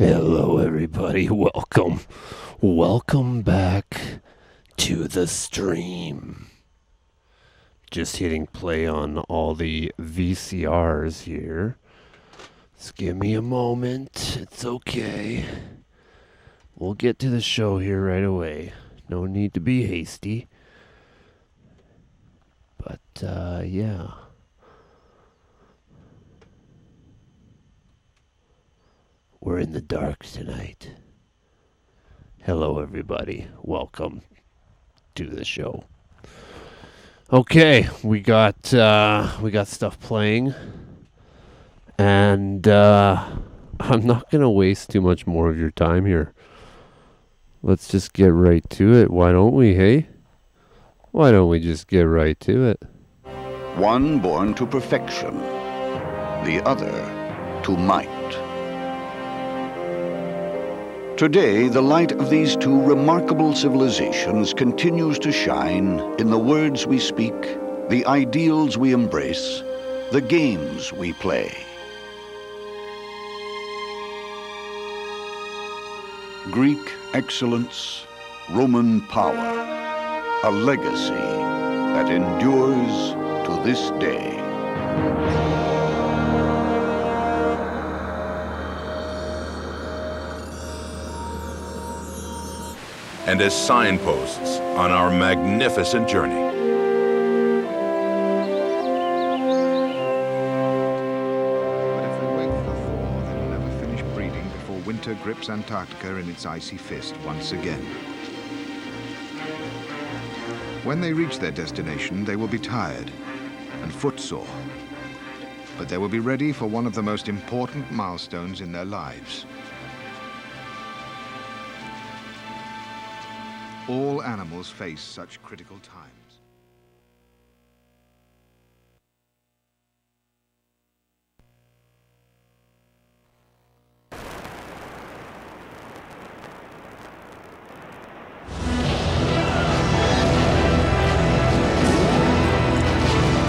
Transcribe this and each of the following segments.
Hello, everybody. Welcome back to the stream. Just hitting play on all the VCRs here. Just give me a moment. It's okay. We'll get to the show here right away. No need to be hasty. But, yeah. We're in the dark tonight. Hello, everybody. Welcome to the show. Okay, we got stuff playing, and I'm not gonna waste too much more of your time here. Let's just get right to it. Why don't we? Hey, why don't we just get right to it? One born to perfection, the other to might. Today, the light of these two remarkable civilizations continues to shine in the words we speak, the ideals we embrace, the games we play. Greek excellence, Roman power, a legacy that endures to this day. And as signposts on our magnificent journey. But if they wait for the thaw, they will never finish breeding before winter grips Antarctica in its icy fist once again. When they reach their destination, they will be tired and footsore. But they will be ready for one of the most important milestones in their lives. All animals face such critical times.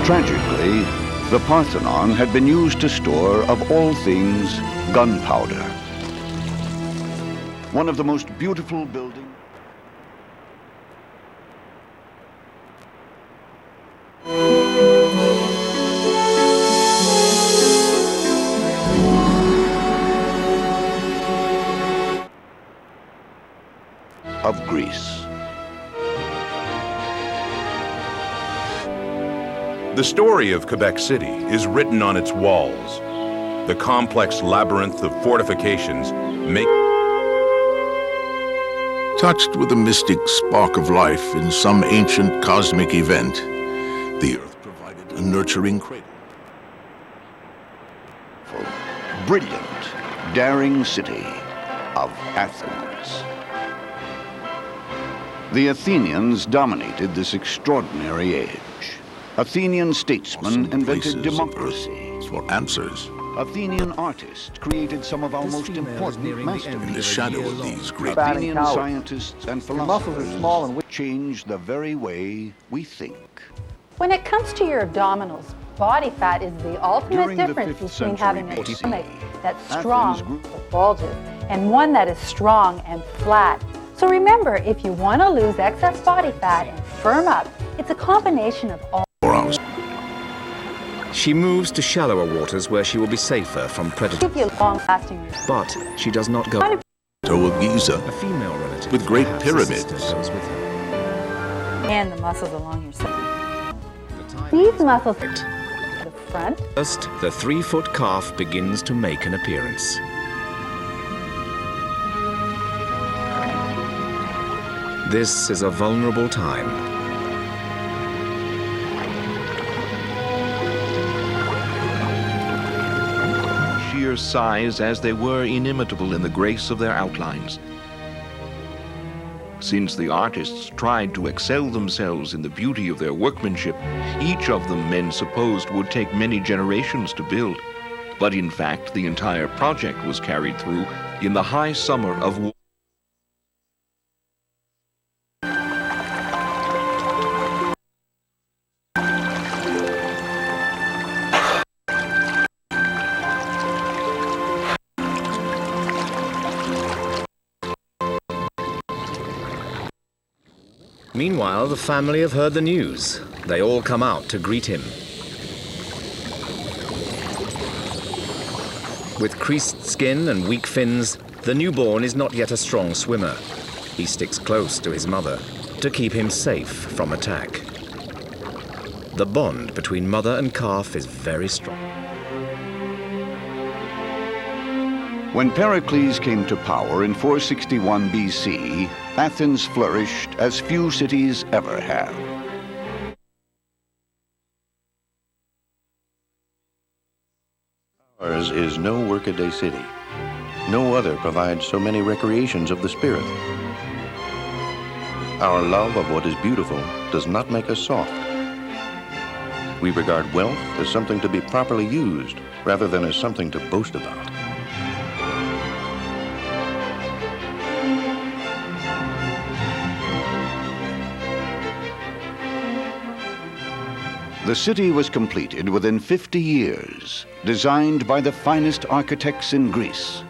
Tragically, the Parthenon had been used to store, of all things, gunpowder. One of the most beautiful buildings. Of Greece. The story of Quebec City is written on its walls. The complex labyrinth of fortifications make... Touched with a mystic spark of life in some ancient cosmic event, the Earth provided a nurturing cradle. Brilliant, daring city of Athens. The Athenians dominated this extraordinary age. Athenian statesmen invented democracy. For answers. Athenian artists created some of our most important masterpieces. In the shadow of these great Athenian scientists and philosophers changed the very way we think. When it comes to your abdominals, body fat is the ultimate difference between having a stomach that's strong with bulges and one that is strong and flat. So remember, if you want to lose excess body fat and firm up, it's a combination of all. She moves to shallower waters where she will be safer from predators. Give you long-lasting results. But she does not go. To Giza, A female relative with great perhaps pyramids. a sister, goes with her. And the muscles along your side. These muscles at the front. First, the 3-foot calf begins to make an appearance. This is a vulnerable time. Sheer size as they were inimitable in the grace of their outlines. Since the artists tried to excel themselves in the beauty of their workmanship, each of them men supposed would take many generations to build. But in fact, the entire project was carried through in the high summer of war. Meanwhile, the family have heard the news. They all come out to greet him. With creased skin and weak fins, the newborn is not yet a strong swimmer. He sticks close to his mother to keep him safe from attack. The bond between mother and calf is very strong. When Pericles came to power in 461 BC, Athens flourished as few cities ever have. Ours is no workaday city. No other provides so many recreations of the spirit. Our love of what is beautiful does not make us soft. We regard wealth as something to be properly used rather than as something to boast about. The city was completed within 50 years, designed by the finest architects in Greece.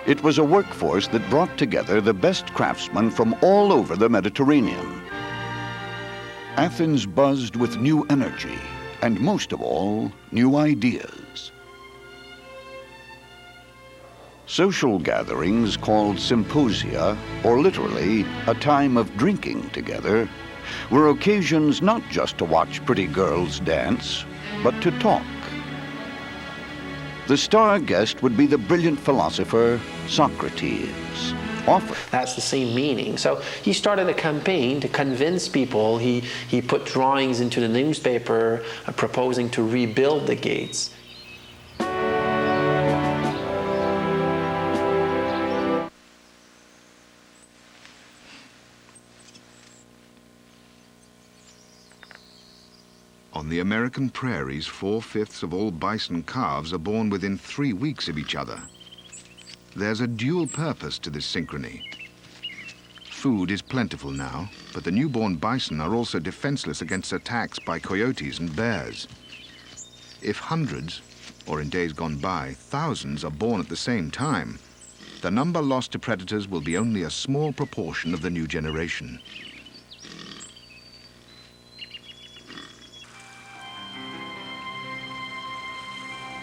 It was a workforce that brought together the best craftsmen from all over the Mediterranean. Athens buzzed with new energy, and most of all, new ideas. Social gatherings called symposia, or literally a time of drinking together, were occasions not just to watch pretty girls dance, but to talk. The star guest would be the brilliant philosopher Socrates. That's the same meaning. So he started a campaign to convince people. He put drawings into the newspaper proposing to rebuild the gates. On the American prairies, 4/5 of all bison calves are born within 3 weeks of each other. There's a dual purpose to this synchrony. Food is plentiful now, but the newborn bison are also defenseless against attacks by coyotes and bears. If hundreds, or in days gone by, thousands are born at the same time, the number lost to predators will be only a small proportion of the new generation.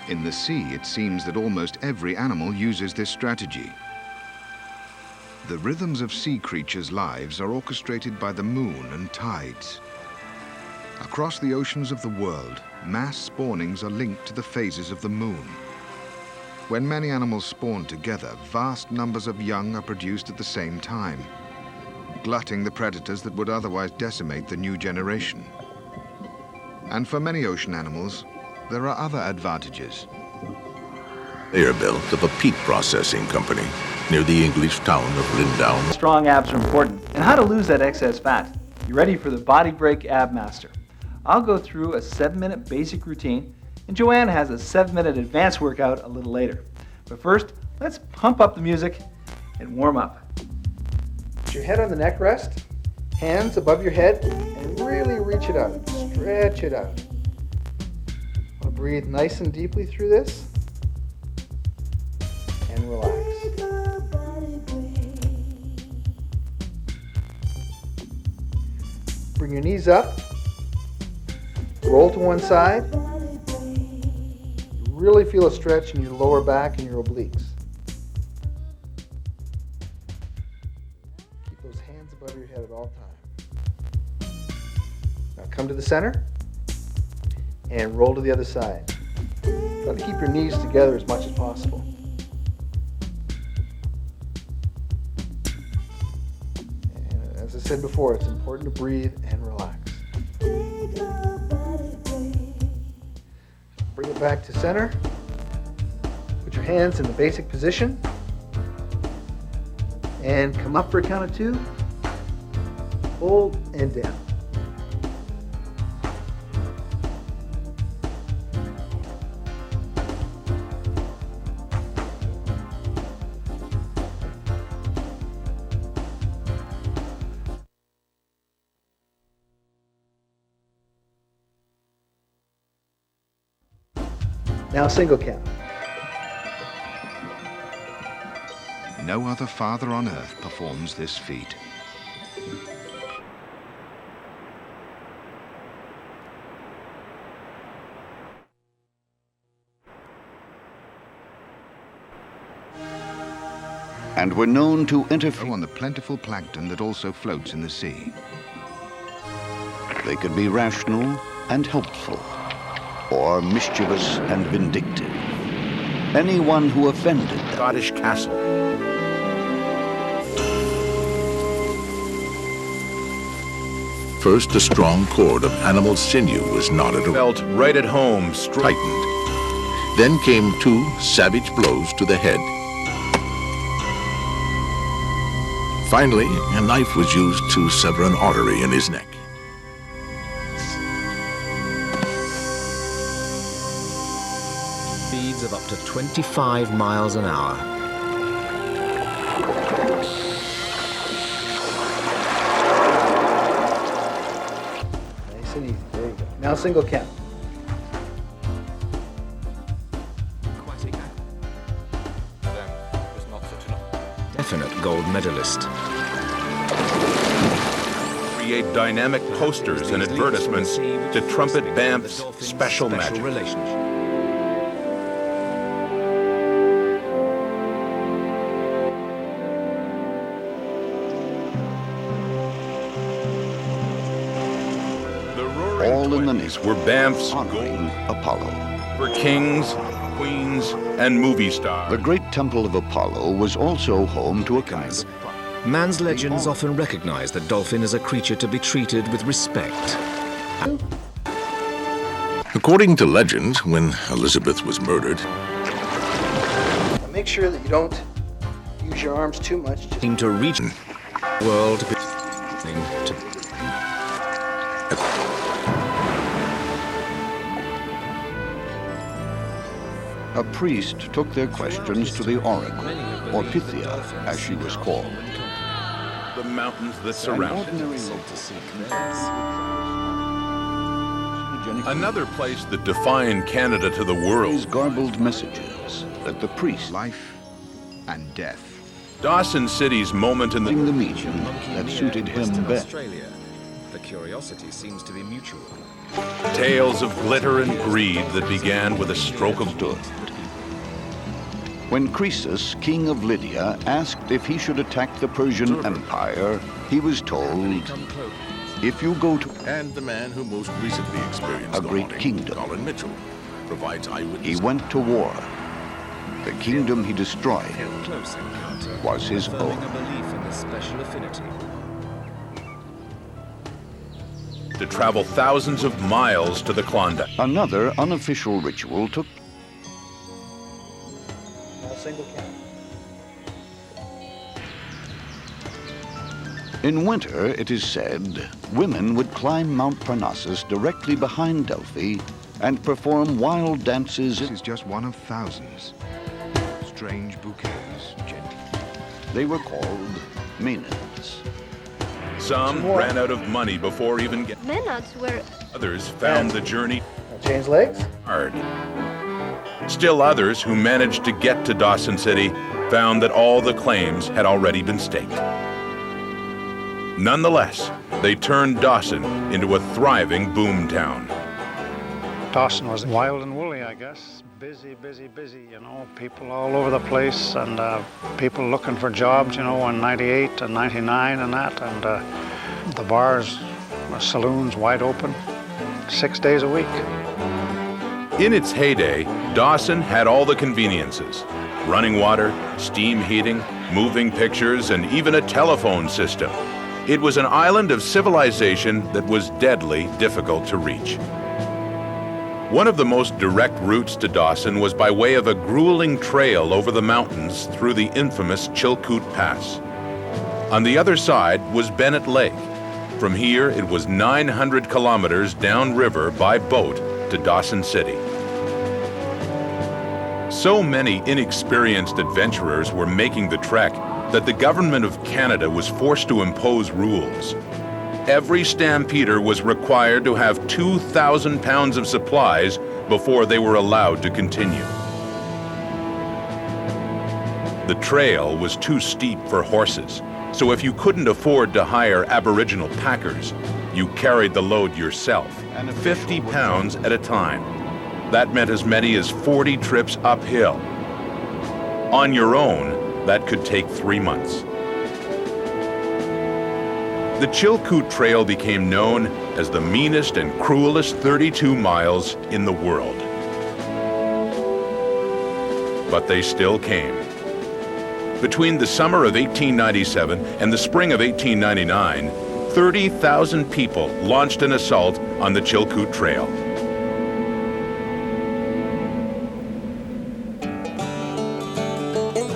In the sea, it seems that almost every animal uses this strategy. The rhythms of sea creatures' lives are orchestrated by the moon and tides. Across the oceans of the world, mass spawnings are linked to the phases of the moon. When many animals spawn together, vast numbers of young are produced at the same time, glutting the predators that would otherwise decimate the new generation. And for many ocean animals, there are other advantages. They are built of a peat processing company near the English town of Lindown. Strong abs are important, and how to lose that excess fat. You ready for the Body Break Ab Master? I'll go through a 7-minute basic routine, and Joanne has a 7-minute advanced workout a little later. But first, let's pump up the music and warm up. Put your head on the neck rest, hands above your head, and really reach it out. Stretch it out. Breathe nice and deeply through this and relax. Bring your knees up, roll to one side. You really feel a stretch in your lower back and your obliques. Keep those hands above your head at all times. Now come to the center and roll to the other side. Try to keep your knees together as much as possible. And as I said before, it's important to breathe and relax. Bring it back to center. Put your hands in the basic position. And come up for a count of 2. Hold and down. Now single count. No other father on earth performs this feat. and were known to interfere on the plentiful plankton that also floats in the sea. They could be rational and helpful, or mischievous and vindictive. Anyone who offended them. Scottish castle. First, a strong cord of animal sinew was knotted around. Felt right at home, Tightened. Then came 2 savage blows to the head. Finally, a knife was used to sever an artery in his neck. Speeds of up to 25 miles an hour. Nice and easy. There you go. Now single count. Definite gold medalist. create dynamic posters and advertisements to trumpet Banff's special magic. All in the name were Banff's honoring Apollo. For kings, queens, and movie stars. The great temple of Apollo was also home to a kind of... Man's legends often recognize the dolphin as a creature to be treated with respect. According to legend, when Elizabeth was murdered, Now make sure that you don't use your arms too much. Just seemed to reach the world to A priest took their questions to the oracle, or Pythia, as she was called. The mountains that surround it. Another place that defined Canada to the world. These garbled messages that the priest... Life and death. Dawson City's moment in the meeting that suited him best. The curiosity seems to be mutual. Tales of glitter and greed that began with a stroke of doom. When Croesus, king of Lydia, asked if he should attack the Persian Empire, he was told, if you go to... and the man who most recently experienced a great kingdom, Colin Mitchell, provides eyewitness. He went to war. The kingdom he destroyed was his own. To travel thousands of miles to the Klondike. Another unofficial ritual took... now single count. In winter, it is said, women would climb Mount Parnassus directly behind Delphi and perform wild dances. This is just one of thousands. Strange bouquets, gentle. They were called Maenads. Some ran out of money before even getting. Maenads were... Others found the journey Change legs. hard. Still others who managed to get to Dawson City found that all the claims had already been staked. Nonetheless, they turned Dawson into a thriving boom town. Dawson was wild and woolly, I guess. Busy, busy, busy, you know, people all over the place and people looking for jobs, you know, in 98 and 99 and that. And the bars, saloons wide open, 6 days a week. In its heyday, Dawson had all the conveniences. Running water, steam heating, moving pictures, and even a telephone system. It was an island of civilization that was deadly difficult to reach. One of the most direct routes to Dawson was by way of a grueling trail over the mountains through the infamous Chilkoot Pass. On the other side was Bennett Lake. From here, it was 900 kilometers downriver by boat to Dawson City. So many inexperienced adventurers were making the trek that the government of Canada was forced to impose rules. Every stampeder was required to have 2,000 pounds of supplies before they were allowed to continue. The trail was too steep for horses, so if you couldn't afford to hire Aboriginal packers, you carried the load yourself, 50 pounds at a time. That meant as many as 40 trips uphill. On your own, that could take 3 months. The Chilkoot Trail became known as the meanest and cruelest 32 miles in the world. But they still came. Between the summer of 1897 and the spring of 1899, 30,000 people launched an assault on the Chilkoot Trail.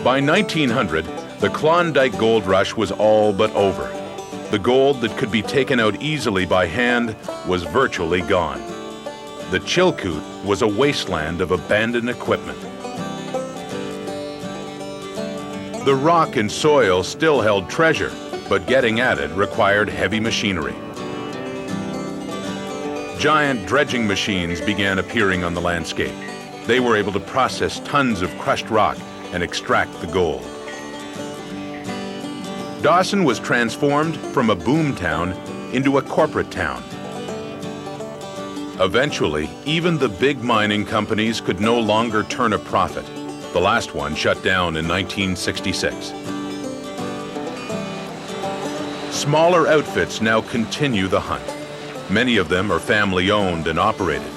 By 1900, the Klondike Gold Rush was all but over. The gold that could be taken out easily by hand was virtually gone. The Chilkoot was a wasteland of abandoned equipment. The rock and soil still held treasure, but getting at it required heavy machinery. Giant dredging machines began appearing on the landscape. They were able to process tons of crushed rock and extract the gold. Dawson was transformed from a boom town into a corporate town. Eventually, even the big mining companies could no longer turn a profit. The last one shut down in 1966. Smaller outfits now continue the hunt. Many of them are family-owned and operated.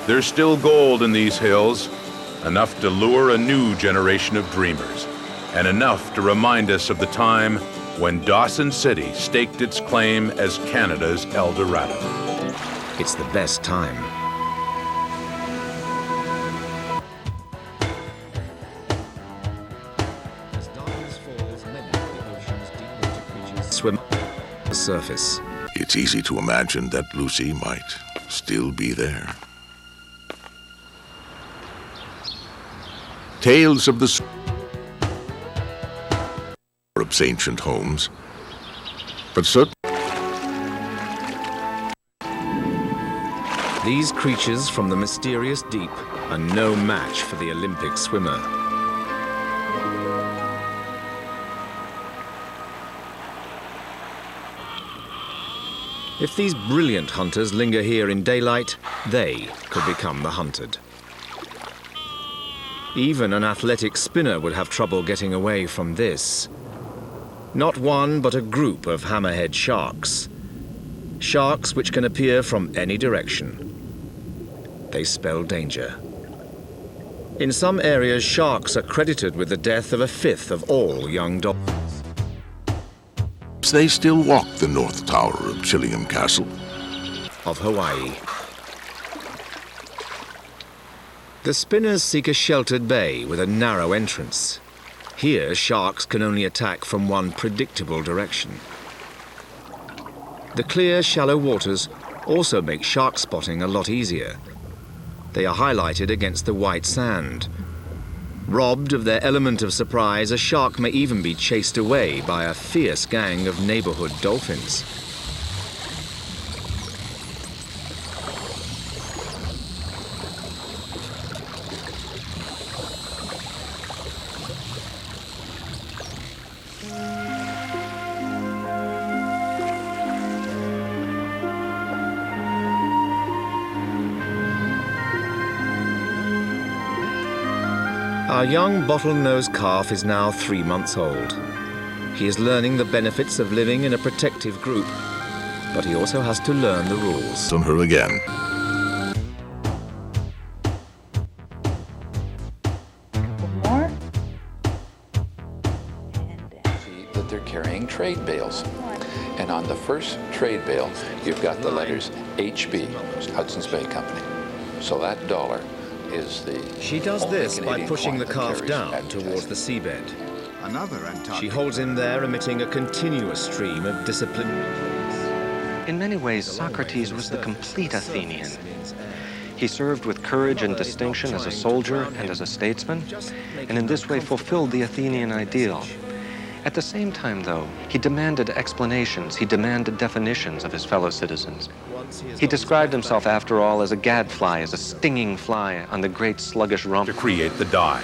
There's still gold in these hills, enough to lure a new generation of dreamers, and enough to remind us of the time when Dawson City staked its claim as Canada's El Dorado. It's the best time. As darkness falls, many of the ocean's deep water creatures swim to the surface. It's easy to imagine that Lucy might still be there. Tales of the Europe's ancient homes, but certainly these creatures from the mysterious deep are no match for the Olympic swimmer. If these brilliant hunters linger here in daylight, they could become the hunted. Even an athletic spinner would have trouble getting away from this. Not one, but a group of hammerhead sharks. Sharks which can appear from any direction. They spell danger. In some areas, sharks are credited with the death of a fifth of all young dolphins. they still walk the North Tower of Chillingham Castle. Of Hawaii. The spinners seek a sheltered bay with a narrow entrance. Here, sharks can only attack from one predictable direction. The clear, shallow waters also make shark spotting a lot easier. They are highlighted against the white sand. Robbed of their element of surprise, a shark may even be chased away by a fierce gang of neighborhood dolphins. Our young bottlenose calf is now 3 months old. He is learning the benefits of living in a protective group, but he also has to learn the rules. On her again. More. See that they're carrying trade bales. And on the first trade bale, you've got the letters HB, Hudson's Bay Company. So that dollar is the... She does this by pushing the calf down towards the seabed. She holds him there, emitting a continuous stream of disciplinary praise. In many ways, Socrates was the complete Athenian. He served with courage and distinction as a soldier and as a statesman, and in this way fulfilled the Athenian ideal. At the same time, though, he demanded explanations, he demanded definitions of his fellow citizens. He described himself, after all, as a gadfly, as a stinging fly on the great sluggish rump. To create the dye.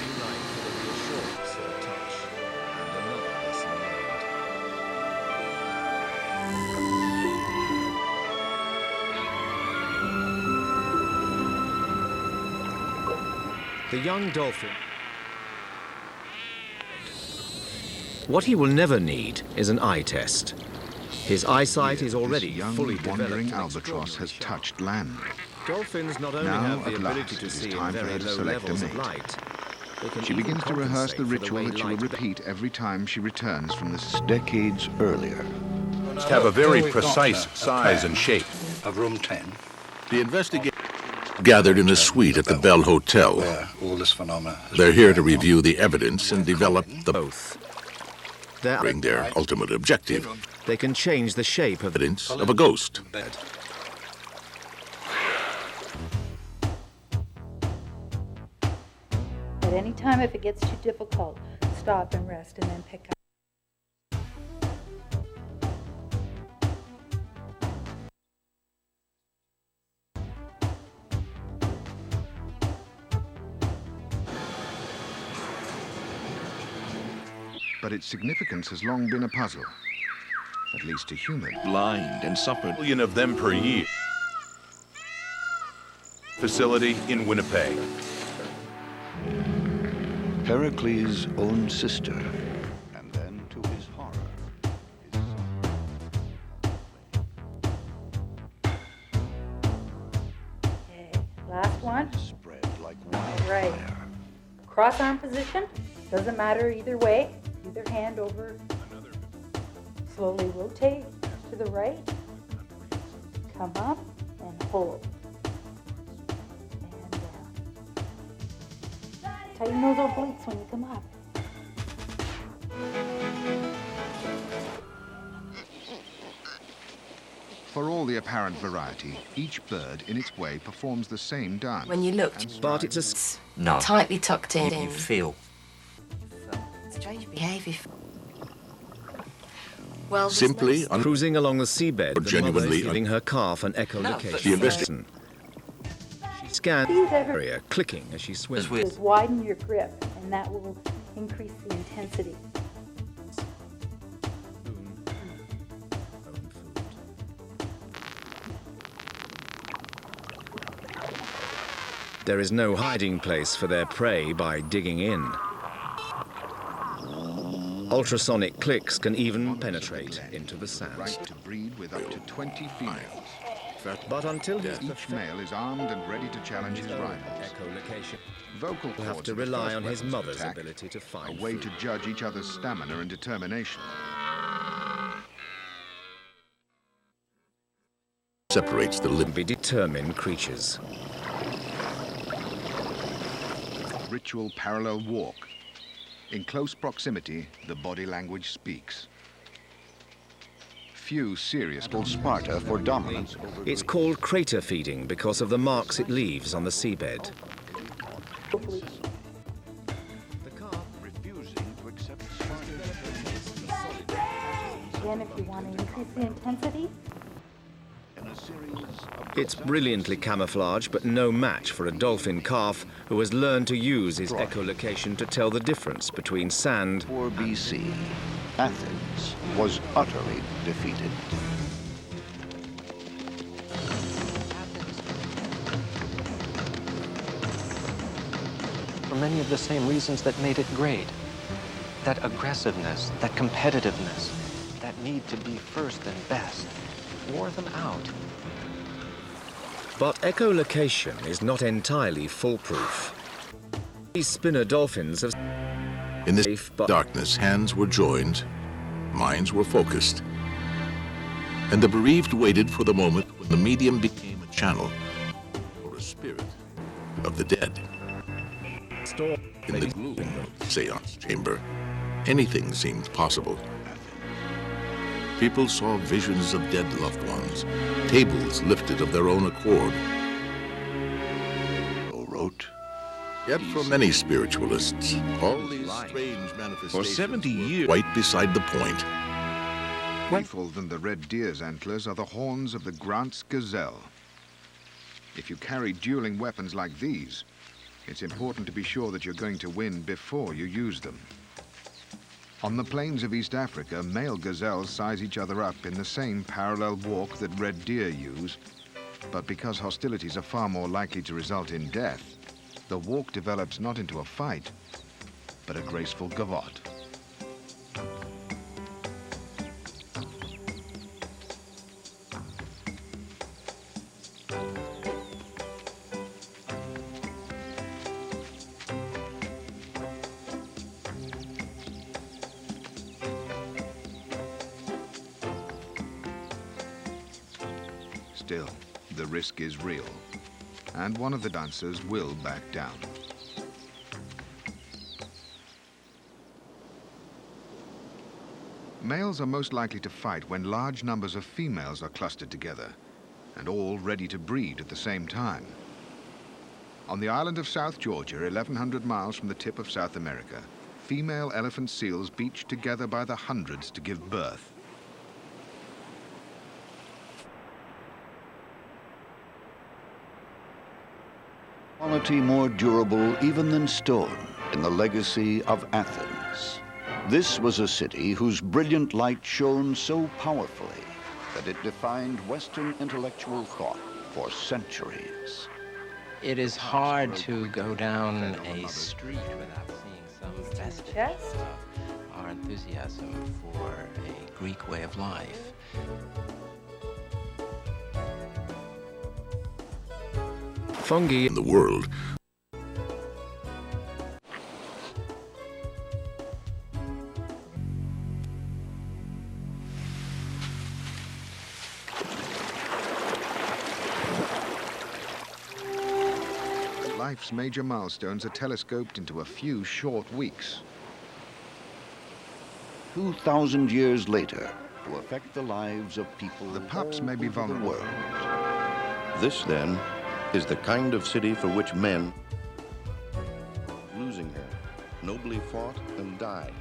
The young dolphin. What he will never need is an eye test. His eyesight is already young, fully wandering developed. albatross has touched land. Dolphins not only Now, have the at ability last, to it is see time in for very her to low select a levels of mate. light. They can She even begins to rehearse the compensate for ritual way that she will light repeat every time she returns from the Decades earlier. Must have a very precise size and shape. Of room 10. The investigators gathered in a suite at the Bell Hotel. Where all this phenomena has They're been here to going on. review the evidence and develop both. their ultimate objective, They can change the shape of evidence of a ghost. At any time, if it gets too difficult, stop and rest and then pick up. But its significance has long been a puzzle, at least to humans. Blind and suffered. A million of them per year. Facility in Winnipeg. Pericles' own sister, and then to his horror, his Okay, last one. son spread like All right. Cross arm position. Doesn't matter either way. Either hand over. Slowly rotate to the right. Come up and hold. And down. Tighten those obliques when you come up. For all the apparent variety, each bird in its way performs the same dance. When you look, but it's no. Tightly tucked in. You feel. Strange behaviour. Well, Simply cruising along the seabed, or the genuinely mother is giving her calf an echolocation The lesson. She scans the area, clicking as she swims. Just widen your grip, and that will increase the intensity. There is no hiding place for their prey by digging in. Ultrasonic clicks can even penetrate into the sand. Right to breed with up to 20 females. But until Each male is armed and ready to challenge his rivals. Echolocation Vocal will have cords to are the rely first on his weapons of mother's attack, ability to find a way food. to judge each other's stamina and determination. separates the Be determined creatures. Ritual parallel walk. In close proximity, the body language speaks. Few serious Sparta for dominance. It's called crater feeding because of the marks it leaves on the seabed. Again, if you want to increase the intensity, It's brilliantly camouflaged, but no match for a dolphin calf who has learned to use his echolocation to tell the difference between sand 4 BC, Athens was utterly defeated. For many of the same reasons that made it great. That aggressiveness, that competitiveness, that need to be first and best, wore them out. But echolocation is not entirely foolproof. These spinner dolphins have... In this darkness, hands were joined, minds were focused, and the bereaved waited for the moment when the medium became a channel or a spirit of the dead. In the gloom of the seance chamber, anything seemed possible. People saw visions of dead loved ones, tables lifted of their own accord. Wrote. Yet for many spiritualists, all these strange manifestations For 70 years, quite beside the point. Lethal than the red deer's antlers are the horns of the Grant's gazelle. If you carry dueling weapons like these, it's important to be sure that you're going to win before you use them. On the plains of East Africa, male gazelles size each other up in the same parallel walk that red deer use. But because hostilities are far more likely to result in death, the walk develops not into a fight, but a graceful gavotte. still. The risk is real, and one of the dancers will back down. Males are most likely to fight when large numbers of females are clustered together, and all ready to breed at the same time. On the island of South Georgia, 1,100 miles from the tip of South America, female elephant seals beach together by the hundreds to give birth. Quality more durable even than stone in the legacy of Athens. This was a city whose brilliant light shone so powerfully that it defined Western intellectual thought for centuries. It is hard to go down a street without seeing some vestige of our enthusiasm for a Greek way of life. Fungi in the world. Life's major milestones are telescoped into a few short weeks. 2,000 years later, to affect the lives of people, the pups may be vulnerable. This, then, is the kind of city for which men, losing her, nobly fought and died.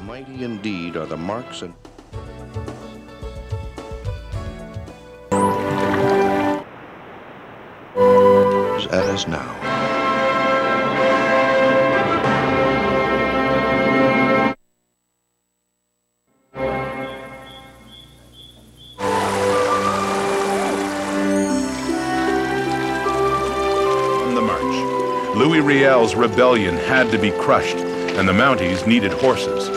Mighty indeed are the marks and at us now. Louis Riel's rebellion had to be crushed, and the Mounties needed horses.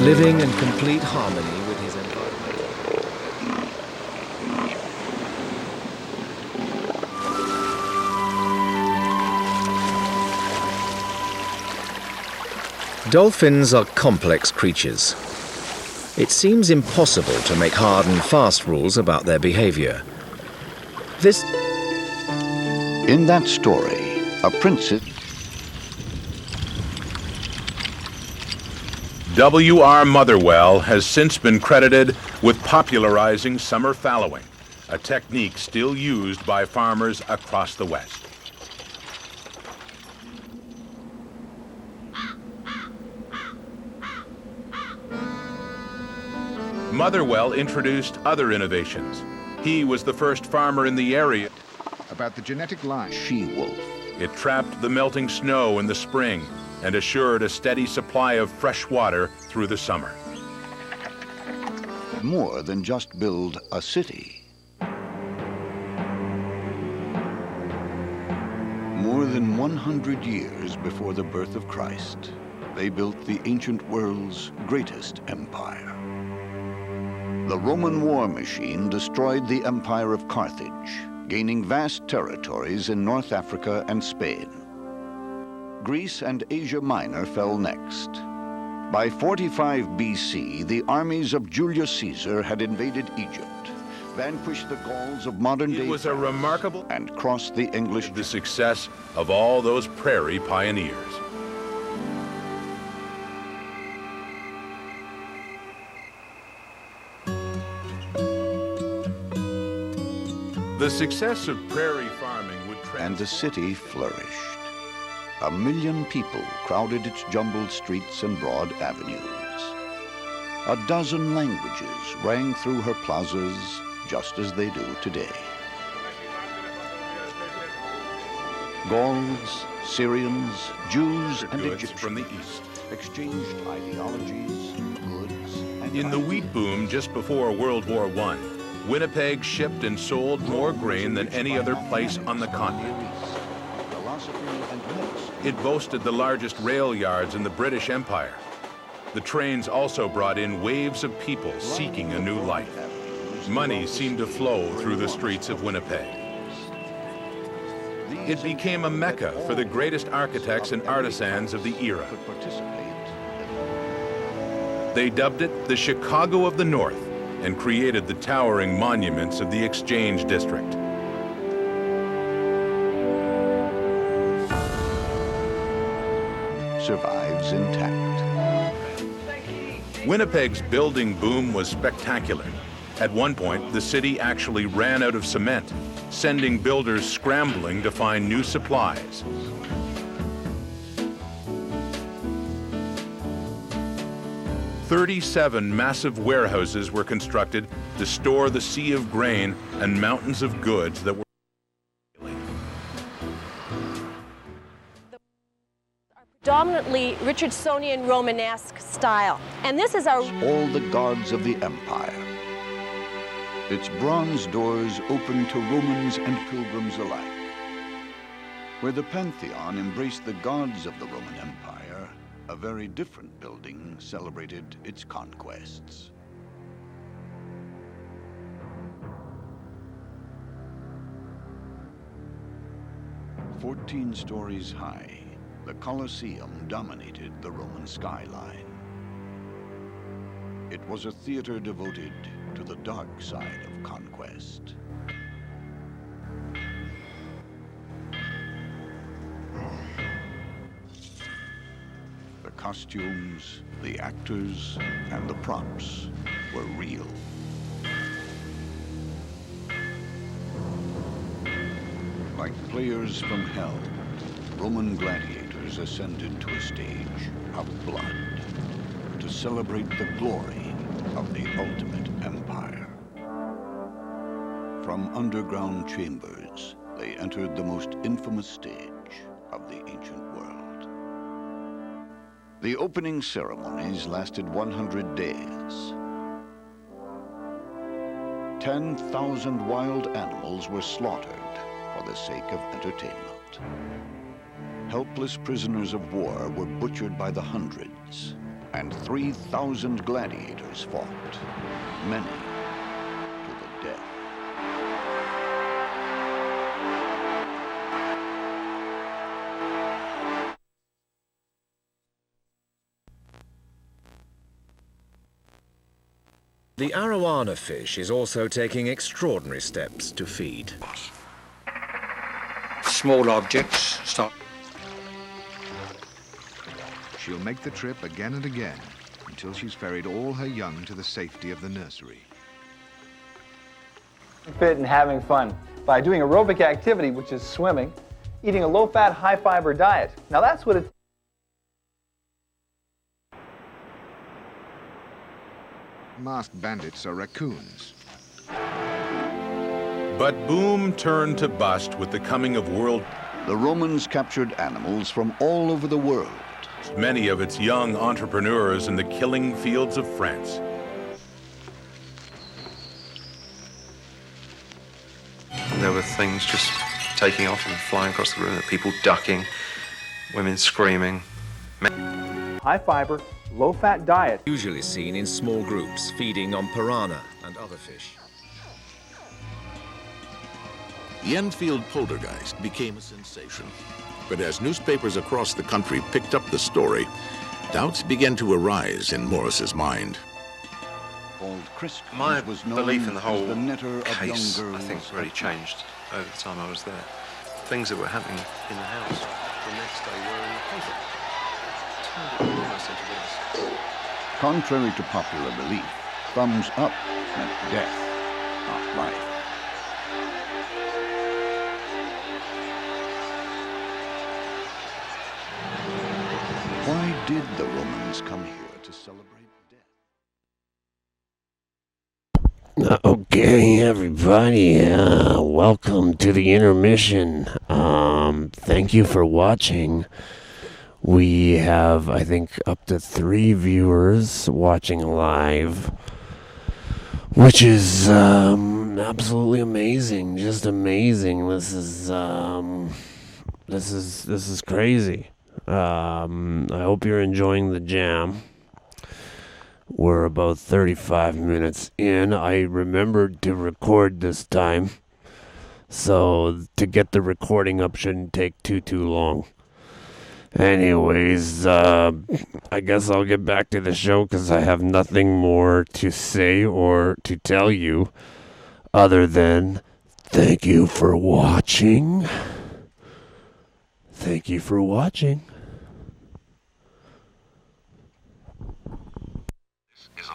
Living in complete harmony with his environment. Dolphins are complex creatures. It seems impossible to make hard and fast rules about their behavior. In that story, a princess... W.R. Motherwell has since been credited with popularizing summer fallowing, a technique still used by farmers across the West. Motherwell introduced other innovations. He was the first farmer in the area. About the genetic line. She-wolf. It trapped the melting snow in the spring and assured a steady supply of fresh water through the summer. More than just build a city. More than 100 years before the birth of Christ, they built the ancient world's greatest empire. The Roman war machine destroyed the Empire of Carthage, gaining vast territories in North Africa and Spain. Greece and Asia Minor fell next. By 45 BC, the armies of Julius Caesar had invaded Egypt, vanquished the Gauls of modern-day It was a remarkable and crossed the English... The success of all those prairie pioneers. The success of prairie farming would and the city flourished. 1 million people crowded its jumbled streets and broad avenues. 12 languages rang through her plazas just as they do today. Gauls, Syrians, Jews, and Egyptians from the east exchanged ideologies, goods, and in the wheat boom just before World War I, Winnipeg shipped and sold more grain than any other place on the continent. It boasted the largest rail yards in the British Empire. The trains also brought in waves of people seeking a new life. Money seemed to flow through the streets of Winnipeg. It became a mecca for the greatest architects and artisans of the era. They dubbed it the Chicago of the North and created the towering monuments of the Exchange District. Survives intact. Winnipeg's building boom was spectacular. At one point, the city actually ran out of cement, sending builders scrambling to find new supplies. "37 massive warehouses were constructed to store the sea of grain and mountains of goods that were predominantly Richardsonian Romanesque style. And this is our... All the gods of the empire. Its bronze doors open to Romans and pilgrims alike. Where the Pantheon embraced the gods of the Roman Empire, a very different building celebrated its conquests. "14 stories high, the Colosseum dominated the Roman skyline. It was a theater devoted to the dark side of conquest. The costumes, the actors, and the props were real. Like players from hell, Roman gladiators ascended to a stage of blood to celebrate the glory of the ultimate empire. From underground chambers, they entered the most infamous stage of the ancient world. The opening ceremonies lasted 100 days. 10,000 wild animals were slaughtered for the sake of entertainment. Helpless prisoners of war were butchered by the hundreds, and 3,000 gladiators fought, many to the death. The arowana fish is also taking extraordinary steps to feed. Small objects start. She'll make the trip again and again until she's ferried all her young to the safety of the nursery. Fit and having fun by doing aerobic activity, which is swimming, eating a low-fat, high-fiber diet. Now that's what it's... Masked bandits are raccoons. But boom turned to bust with the coming of world. The Romans captured animals from all over the world. Many of its young entrepreneurs in the killing fields of France. There were things just taking off and flying across the room, people ducking, women screaming. High-fiber, low-fat diet. Usually seen in small groups, feeding on piranha and other fish. The Enfield poltergeist became a sensation. But as newspapers across the country picked up the story, doubts began to arise in Morris's mind. My belief in the whole case, I think, really changed over the time I was there. Things that were happening in the house the next day were in the paper. Turned it almost into this. Contrary to popular belief, thumbs up meant death, not life. Why did the Romans come here to celebrate death? Okay, everybody, welcome to the intermission. Thank you for watching. We have, I think, up to 3 viewers watching live, which is absolutely amazing. Just amazing. This is crazy. I hope you're enjoying the jam. We're about 35 minutes in. I remembered to record this time, so to get the recording up shouldn't take too long. Anyways, I guess I'll get back to the show because I have nothing more to say or to tell you other than thank you for watching. Thank you for watching.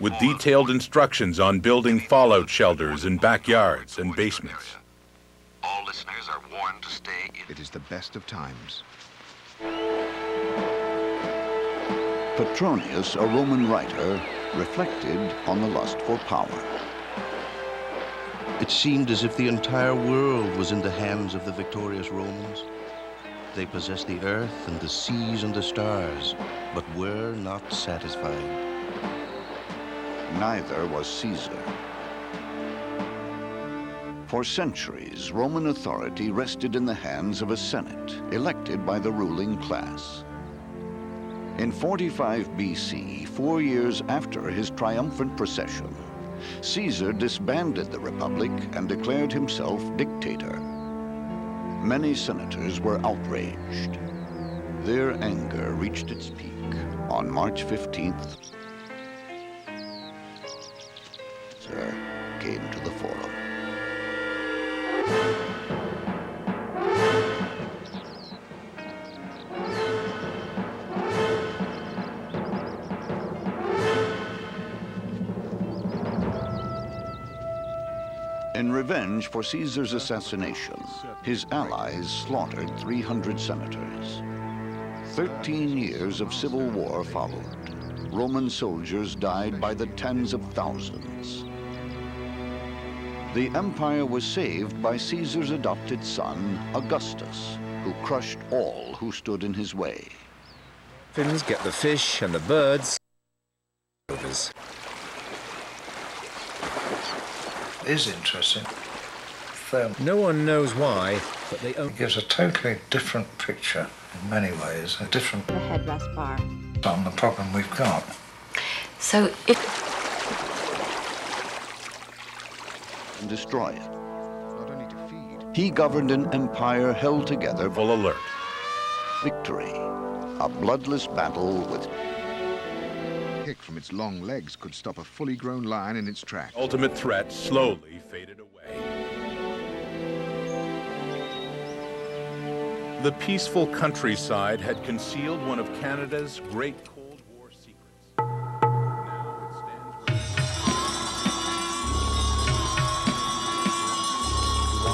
With detailed instructions on building fallout shelters in backyards and basements. All listeners are warned to stay in. It is the best of times. Petronius, a Roman writer, reflected on the lust for power. It seemed as if the entire world was in the hands of the victorious Romans. They possessed the earth and the seas and the stars, but were not satisfied. Neither was Caesar. For centuries, Roman authority rested in the hands of a Senate, elected by the ruling class. In 45 BC, 4 years after his triumphant procession, Caesar disbanded the Republic and declared himself dictator. Many senators were outraged. Their anger reached its peak on March 15th. Caesar came to the forum. In revenge for Caesar's assassination, his allies slaughtered 300 senators. 13 years of civil war followed. Roman soldiers died by the tens of thousands. The empire was saved by Caesar's adopted son, Augustus, who crushed all who stood in his way. Finns get the fish and the birds. Is interesting. No one knows why, but they It gives a totally different picture in many ways, a different headrest bar. on the problem we've got. So if And destroy it. Not only to feed. He governed an empire held together. Full alert. Victory. A bloodless battle with Kick from its long legs could stop a fully grown lion in its tracks. Ultimate threat slowly faded away. The peaceful countryside had concealed one of Canada's great Cold War secrets. Now it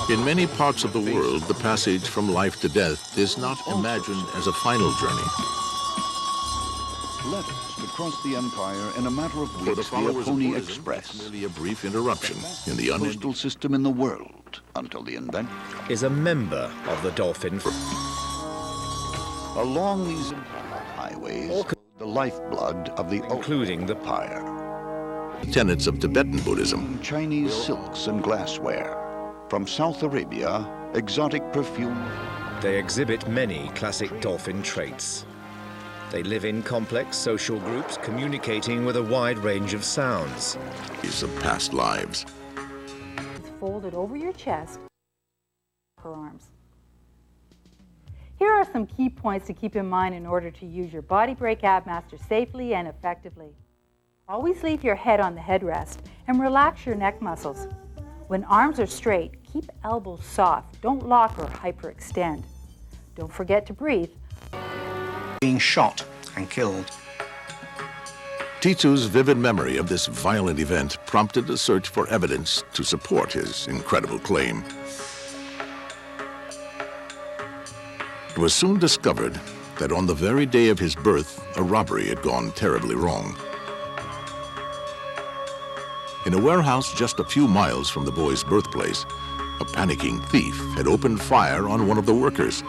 stands. In many parts of the world, the passage from life to death is not imagined as a final journey. letters to cross the empire in a matter of For the weeks followers via of Pony Buddhism, Express. it's merely a brief interruption in the unending postal system in the world until the invention. is a member of the dolphin. Along these highways, the lifeblood of the including the empire. tenets of Tibetan Buddhism. Chinese silks and glassware. From South Arabia, exotic perfume. They exhibit many classic dolphin traits. They live in complex social groups, communicating with a wide range of sounds. Of past lives. It's folded over your chest, her arms. Here are some key points to keep in mind in order to use your Body Break Abmaster safely and effectively. Always leave your head on the headrest and relax your neck muscles. When arms are straight, keep elbows soft. Don't lock or hyperextend. Don't forget to breathe. Being shot and killed. Titu's vivid memory of this violent event prompted a search for evidence to support his incredible claim. It was soon discovered that on the very day of his birth, a robbery had gone terribly wrong. In a warehouse just a few miles from the boy's birthplace, a panicking thief had opened fire on one of the workers.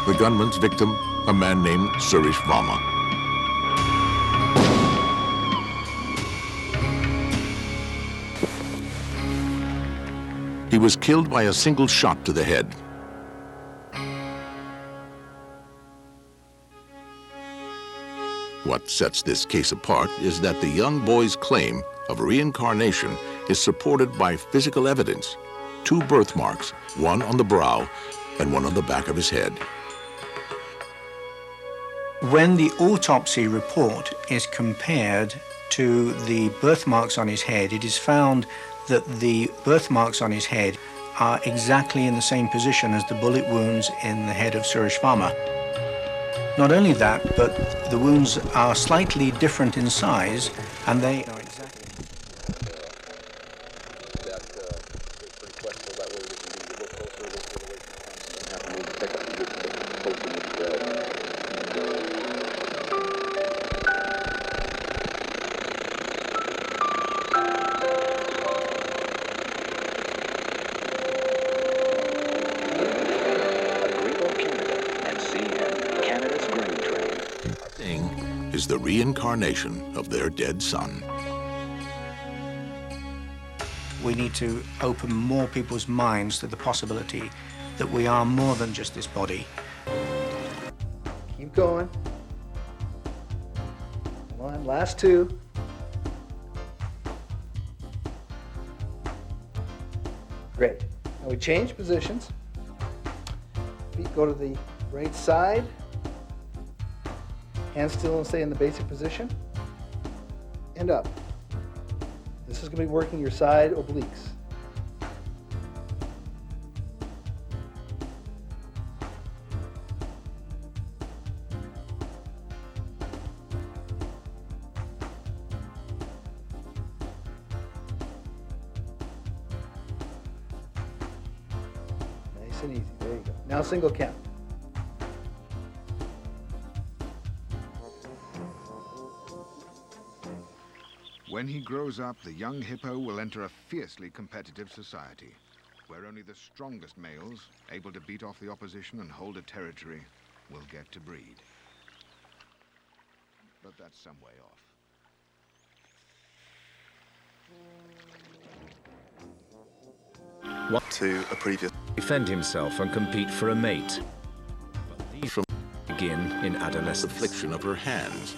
The gunman's victim, a man named Suresh Varma. He was killed by a single shot to the head. What sets this case apart is that the young boy's claim of reincarnation is supported by physical evidence. 2 birthmarks, one on the brow and one on the back of his head. When the autopsy report is compared to the birthmarks on his head, it is found that the birthmarks on his head are exactly in the same position as the bullet wounds in the head of Suresh Varma. Not only that, but the wounds are slightly different in size, and they are exactly... Is the reincarnation of their dead son. We need to open more people's minds to the possibility that we are more than just this body. Keep going. Come on, last 2. Great. Now we change positions. Feet go to the right side. Hands still and stay in the basic position. And up. This is going to be working your side obliques. Nice and easy. There you go. Now single count. When he grows up, the young hippo will enter a fiercely competitive society, where only the strongest males, able to beat off the opposition and hold a territory, will get to breed. But that's some way off. What to a previous defend himself and compete for a mate. But these from begin in adolescence. Affliction of her hands.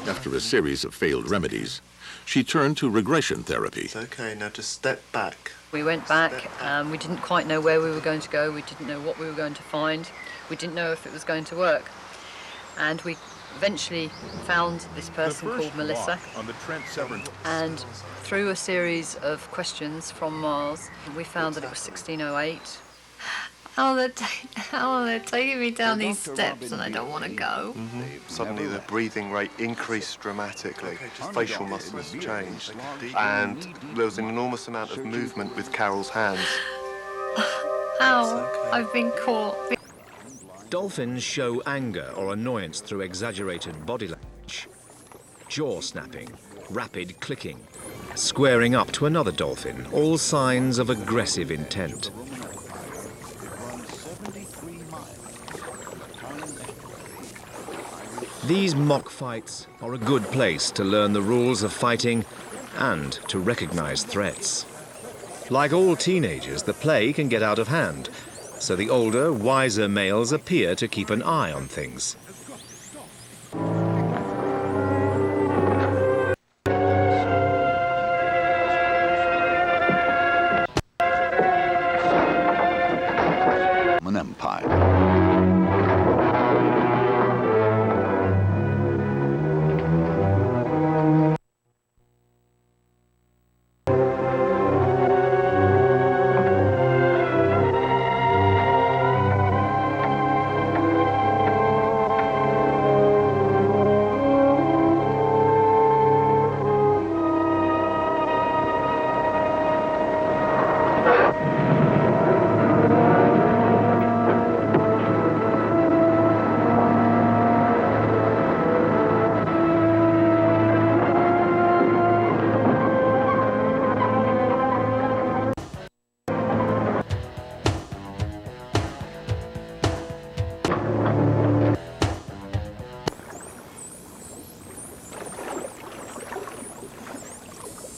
After a series of failed remedies, she turned to regression therapy. It's okay, now just step back. We went back, we didn't quite know where we were going to go, we didn't know what we were going to find, we didn't know if it was going to work. And we eventually found this person called Melissa, and through a series of questions from Miles, we found that it was 1608. How they're taking me down these steps and I don't want to go. Suddenly the breathing rate increased dramatically, facial muscles changed, and there was an enormous amount of movement with Carol's hands. How? I've been caught. Dolphins show anger or annoyance through exaggerated body language, jaw snapping, rapid clicking, squaring up to another dolphin, all signs of aggressive intent. These mock fights are a good place to learn the rules of fighting and to recognize threats. Like all teenagers, the play can get out of hand, so the older, wiser males appear to keep an eye on things. An empire.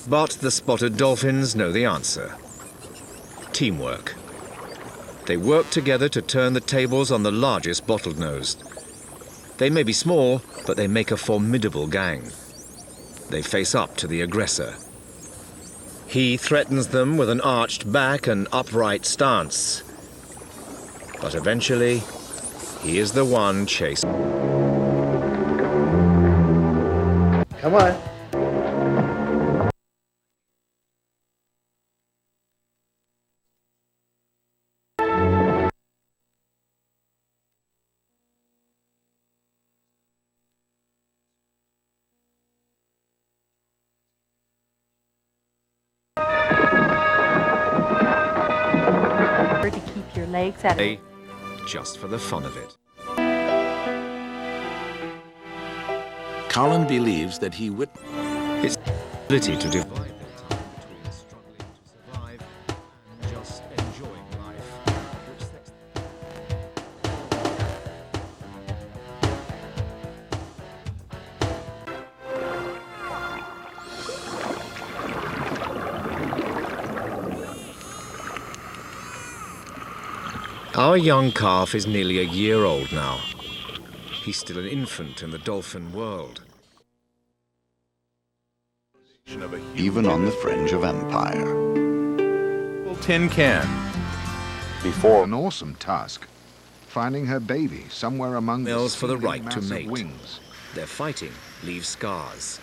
But the spotted dolphins know the answer. Teamwork. They work together to turn the tables on the largest bottlenose. They may be small, but they make a formidable gang. They face up to the aggressor. He threatens them with an arched back and upright stance. But eventually, he is the one chasing. Come on. To keep your legs at it. Just for the fun of it. Colin believes that he witnessed his ability to divide their time between struggling to survive and just enjoying life. Our young calf is nearly a year old now. He's still an infant in the dolphin world. Even on the fringe of empire. Tin can. Before an awesome task, finding her baby somewhere among Males the for the right to massive mate. wings. Their fighting leaves scars.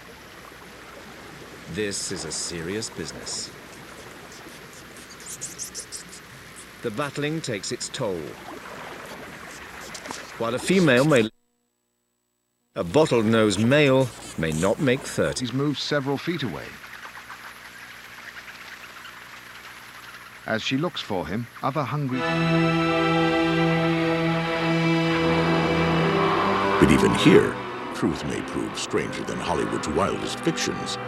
This is a serious business. The battling takes its toll. While a female may... A bottle-nosed male may not make 30. He's moved several feet away. As she looks for him, other hungry... But even here, truth may prove stranger than Hollywood's wildest fictions.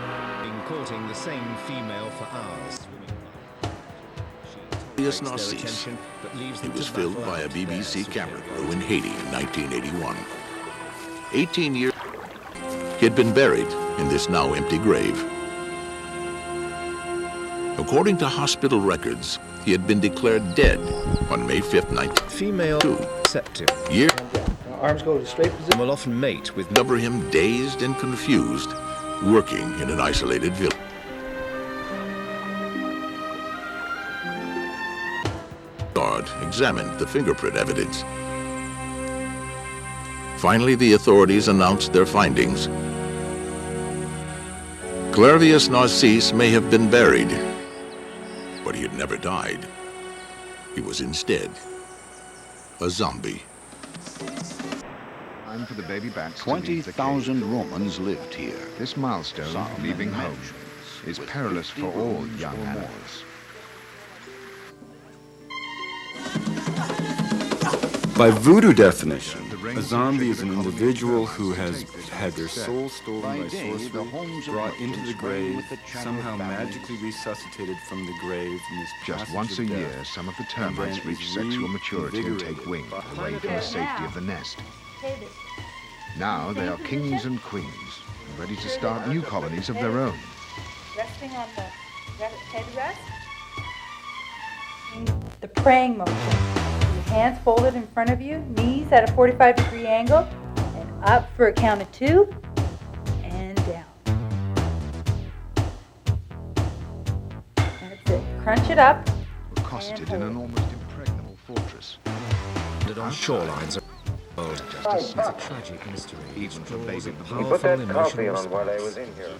Been courting the same female for hours. Narcisse. He was filmed by a BBC camera crew in Haiti in 1981. 18 years, he had been buried in this now empty grave. According to hospital records, he had been declared dead on May 5th, 1992. Female receptive. Year Arms go to straight position. Will often mate with... Discover him dazed and confused, working in an isolated village. Guard examined the fingerprint evidence. Finally, the authorities announced their findings. Clervius Narcisse may have been buried, but he had never died. He was instead a zombie. Time for the baby bats. 20,000 Romans lived here. This milestone, leaving home, is perilous for all young animals. By voodoo definition, a zombie is an individual who has had their soul stolen by sorcery, brought into the grave, somehow magically resuscitated from the grave. Just once a year, some of the termites reach sexual maturity and take wing, away from the safety of the nest. Now they are kings and queens, ready to start new colonies of their own. Resting on the headrest. The praying motion. Hands folded in front of you, knees at a 45-degree angle, and up for a count of 2, and down. That's it. Crunch it up. Accosted in an almost impregnable fortress. On shorelines of the world. It's a tragic mystery. Even for baby. He put that coffee on while I was in here.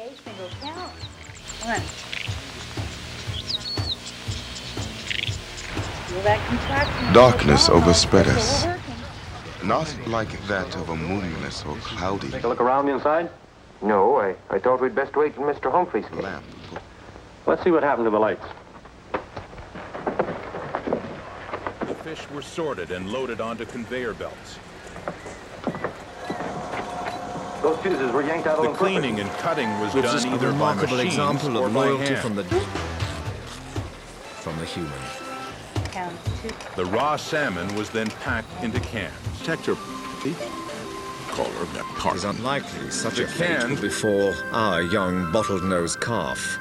Okay, single count. 1. Feel that contraction. Darkness overspread us, not like that of a moonless or cloudy. Take a look around inside? No, I thought we'd best wait till Mr. Humphreys came. Let's see what happened to the lights. The fish were sorted and loaded onto conveyor belts. Those fuses were yanked out of The cleaning and cutting was Which done is a either by remarkable machines example or of by loyalty hand. from the human. Count 2. The raw salmon was then packed into cans. Protector, collar, It is unlikely such The a fate can- would befall our young bottle-nosed calf.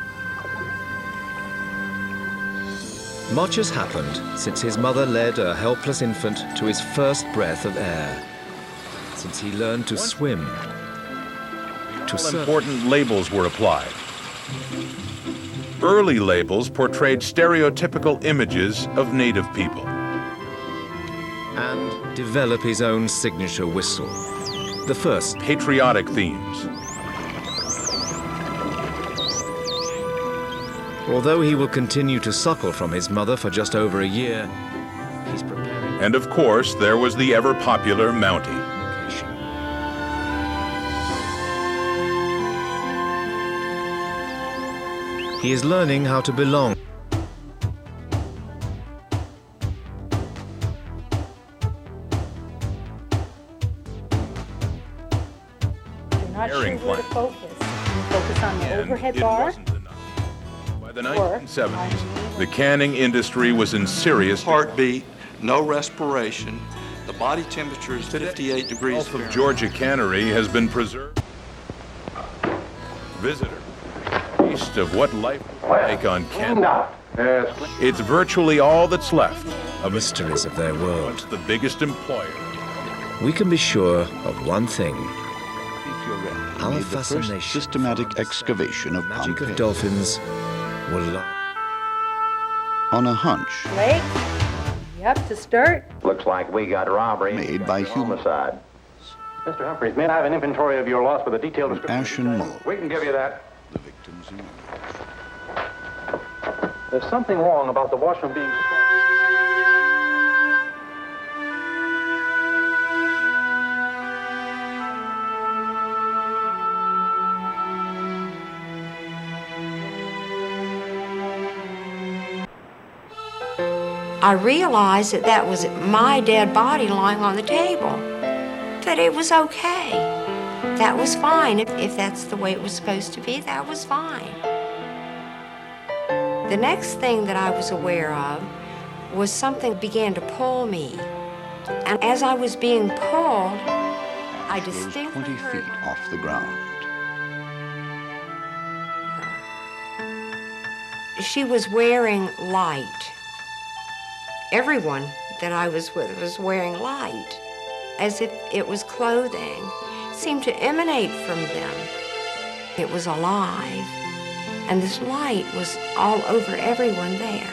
Much has happened since his mother led a helpless infant to his first breath of air, since he learned to swim, to All surf. important labels were applied. Early labels portrayed stereotypical images of native people. And develop his own signature whistle, the first patriotic themes. Although he will continue to suckle from his mother for just over a year, he's preparing. And of course, there was the ever-popular Mountie. He is learning how to belong. You're not sure where to focus. Focus on the overhead bar. By the 1970s, the canning industry was in serious heartbeat, no respiration. The body temperature is 58 degrees Gulf of Georgia cannery has been preserved. Visitor, taste of what life was like on Canada. It's virtually all that's left of mysteries of their world. What's the biggest employer? We can be sure of one thing. Our Made the first fascination systematic excavation of Magic Pompeii. of Dolphins will last. On a hunch Blake, you up to start? Looks like we got robbery. made by human. Homicide. Mr. Humphreys, may I have an inventory of your loss with a detailed description? Ashen mold. We can give you that. The victims in There's something wrong about the washroom being... I realized that that was my dead body lying on the table, but it was okay. That was fine. If that's the way it was supposed to be, that was fine. The next thing that I was aware of was something began to pull me. And as I was being pulled, I distinctly 20 feet off the ground. She was wearing light. Everyone that I was with was wearing light, as if it was clothing. It seemed to emanate from them. It was alive, and this light was all over everyone there.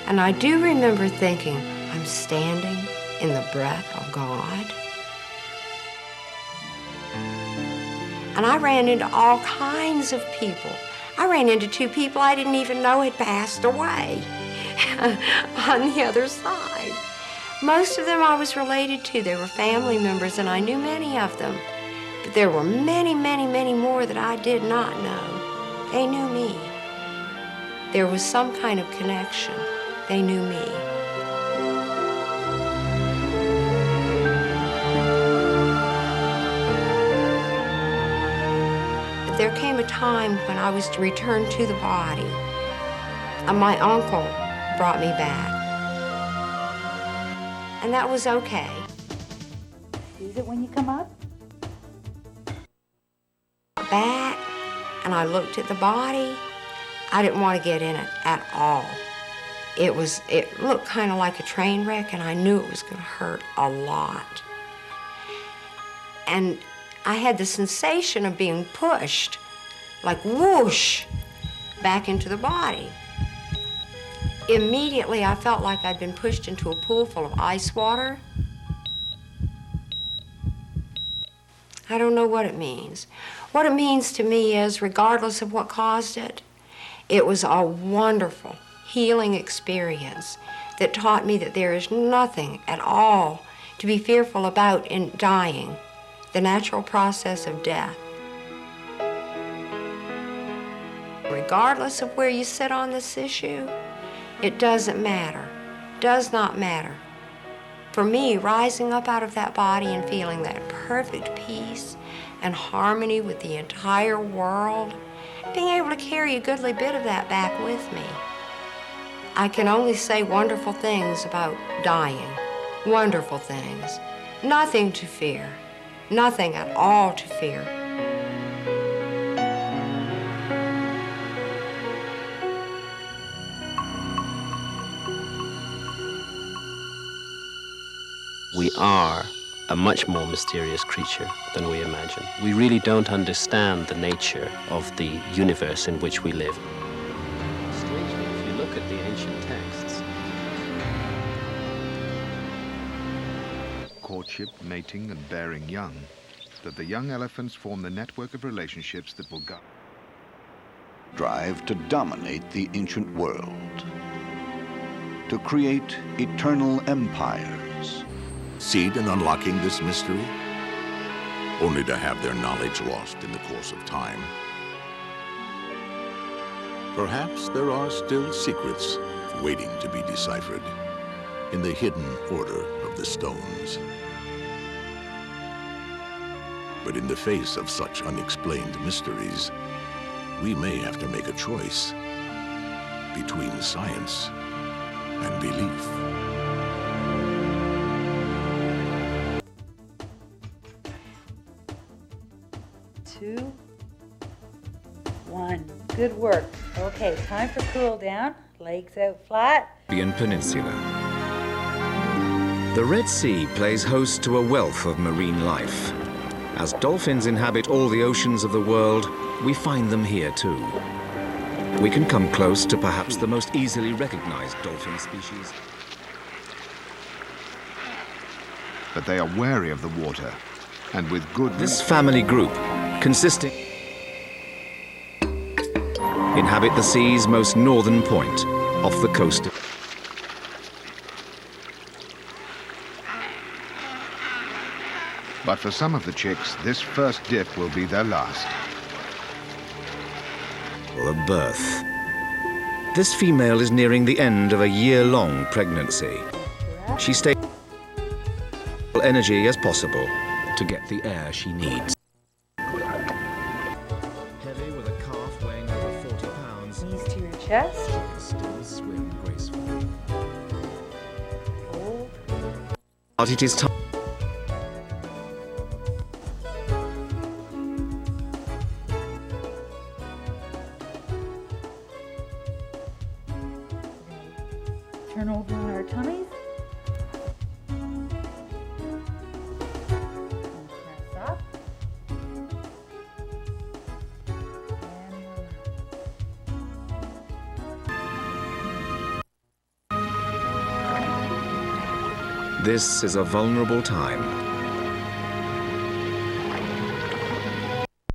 And I do remember thinking, I'm standing in the breath of God. And I ran into all kinds of people. I ran into two people I didn't even know had passed away on the other side. Most of them I was related to. They were family members, and I knew many of them. But there were many, many, many more that I did not know. They knew me. There was some kind of connection. They knew me. There came a time when I was to return to the body. My uncle brought me back. And that was okay. Use it when you come up? Back, and I looked at the body. I didn't want to get in it at all. It looked kind of like a train wreck, and I knew it was going to hurt a lot. And I had the sensation of being pushed, like whoosh, back into the body. Immediately, I felt like I'd been pushed into a pool full of ice water. I don't know what it means. What it means to me is, regardless of what caused it, it was a wonderful, healing experience that taught me that there is nothing at all to be fearful about in dying. The natural process of death. Regardless of where you sit on this issue, it doesn't matter, does not matter. For me, rising up out of that body and feeling that perfect peace and harmony with the entire world, being able to carry a goodly bit of that back with me. I can only say wonderful things about dying, wonderful things, nothing to fear. Nothing at all to fear. we are a much more mysterious creature than we imagine. We really don't understand the nature of the universe in which we live. Strangely, if you look at the ancient texts, courtship, mating, and bearing young, that the young elephants form the network of relationships that will guide. Drive to dominate the ancient world, to create eternal empires. Seed in unlocking this mystery, only to have their knowledge lost in the course of time. Perhaps there are still secrets waiting to be deciphered in the hidden order of the stones. But in the face of such unexplained mysteries, we may have to make a choice between science and belief. 2, 1. Good work. Okay, time for cool down. Legs out flat. Arabian Peninsula. The Red Sea plays host to a wealth of marine life. As dolphins inhabit all the oceans of the world, we find them here too. We can come close to perhaps the most easily recognized dolphin species. But they are wary of the water, and with good... This family group, consisting... inhabit the sea's most northern point, off the coast. But for some of the chicks, this first dip will be their last. Or a birth. This female is nearing the end of a year-long pregnancy. She stays as energy as possible to get the air she needs. Heavy with a calf weighing over 40 pounds. Knees to your chest. She can still swim gracefully. Hold. But it is time. Turn over on our tummies. And press up. This is a vulnerable time.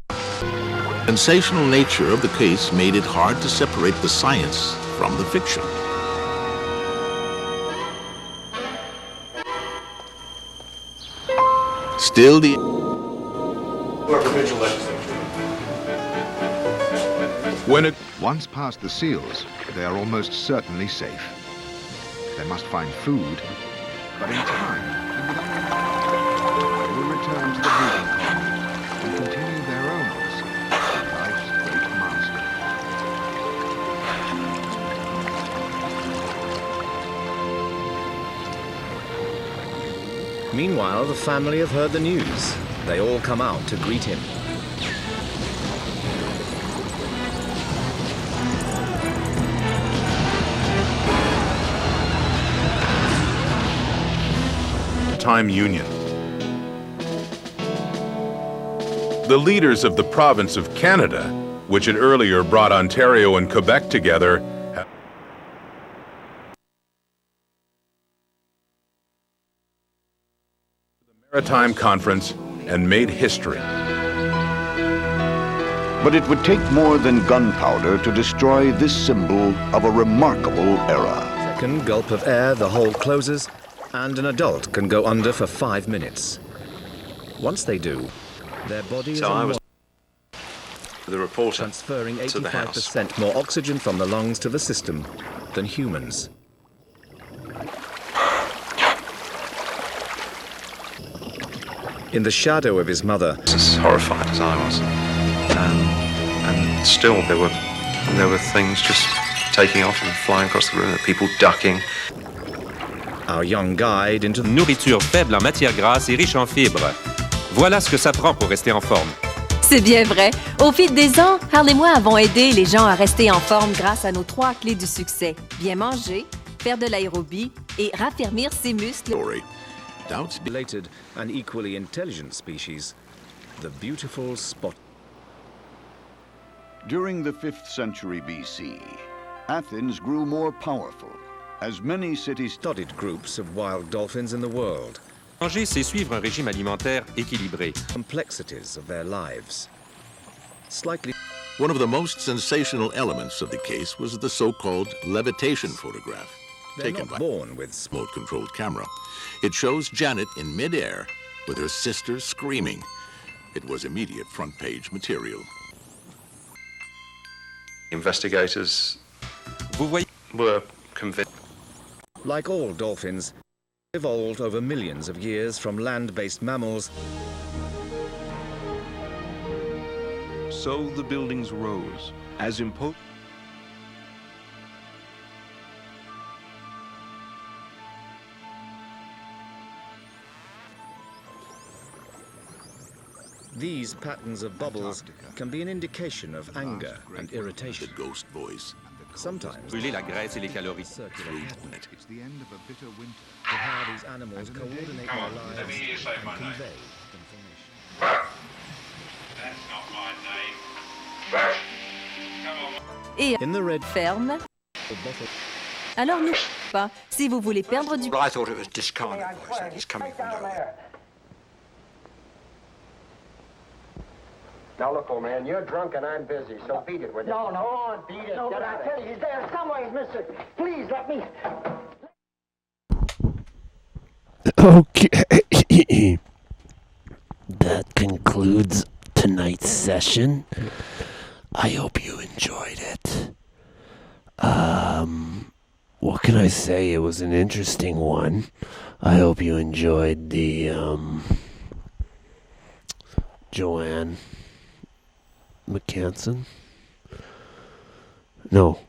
The sensational nature of the case made it hard to separate the science from the fiction. Still, the when it once past the seals, they are almost certainly safe. They must find food, but in time, they will return to the breeding colony and continue their own odyssey with life's great master. Meanwhile, the family have heard the news. They all come out to greet him. Time Union. The leaders of the province of Canada, which had earlier brought Ontario and Quebec together, have the Maritime Conference and made history. But it would take more than gunpowder to destroy this symbol of a remarkable era. Second gulp of air, the hole closes, and an adult can go under for 5 minutes. Once they do, their body is the reporter transferring to the house. 85% more oxygen from the lungs to the system than humans. In the shadow of his mother, As horrified as I was, and still there were things just taking off and flying across the room, people ducking. Our young guide into nourriture faible en matière grasse et riche en fibres. Voilà ce que ça prend pour rester en forme. C'est bien vrai. Au fil des ans, Harl et moi avons aidé les gens à rester en forme grâce à nos 3 clés du succès. Bien manger, faire de l'aérobie et raffermir ses muscles. without related and equally intelligent species, the beautiful spot. During the 5th century BC, Athens grew more powerful, as many cities studied groups of wild dolphins in the world. Manger, c'est suivre un régime alimentaire équilibré. Complexities of their lives. Slightly. One of the most sensational elements of the case was the so-called levitation photograph, taken by born with remote-controlled camera. It shows Janet in midair with her sister screaming. It was immediate front-page material. Investigators were convinced. Like all dolphins, evolved over millions of years from land-based mammals. So the buildings rose, as imposed. These patterns of bubbles can be an indication of anger and irritation. The ghost voice. Sometimes Brûler la graisse et les calories. Circular pattern. It's the end of a bitter winter. For how these animals coordinate their lives and convey information. That's not my name. Et in the red ferme. Alors n'oubliez pas, si vous voulez perdre du... Well, I thought it was discarnate voice. It's coming from nowhere. Now look, old man, you're drunk and I'm busy, so beat it with it. No, beat it. No, but get I out tell of you, he's there somewhere, mister. Please, let me... Okay. That concludes tonight's session. I hope you enjoyed it. What can I say? It was an interesting one. I hope you enjoyed the, Joanne McCanson? No.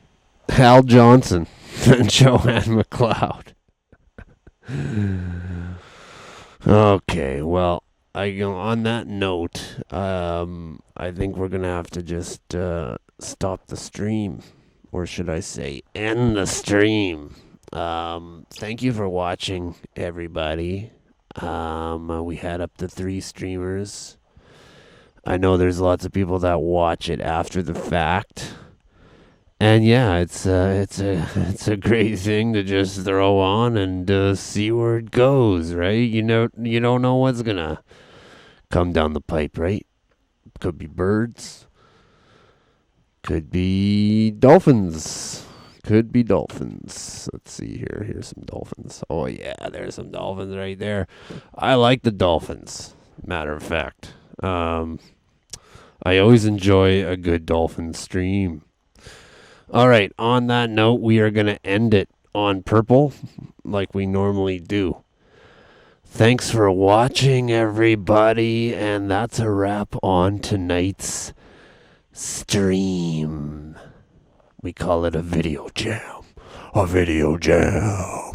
Hal Johnson and Joanne McLeod. Okay, well, on that note, I think we're gonna have to just stop the stream, or should I say, end the stream. Thank you for watching, everybody. We had up to 3 streamers. I know there's lots of people that watch it after the fact. And yeah, it's a great thing to just throw on and see where it goes, right? You don't know what's gonna come down the pipe, right? Could be birds. Could be dolphins. Could be dolphins. Let's see here. Here's some dolphins. Oh yeah, there's some dolphins right there. I like the dolphins. Matter of fact, I always enjoy a good dolphin stream. All right, on that note, we are going to end it on purple like we normally do. Thanks for watching, everybody, and that's a wrap on tonight's stream. We call it a video jam. A video jam.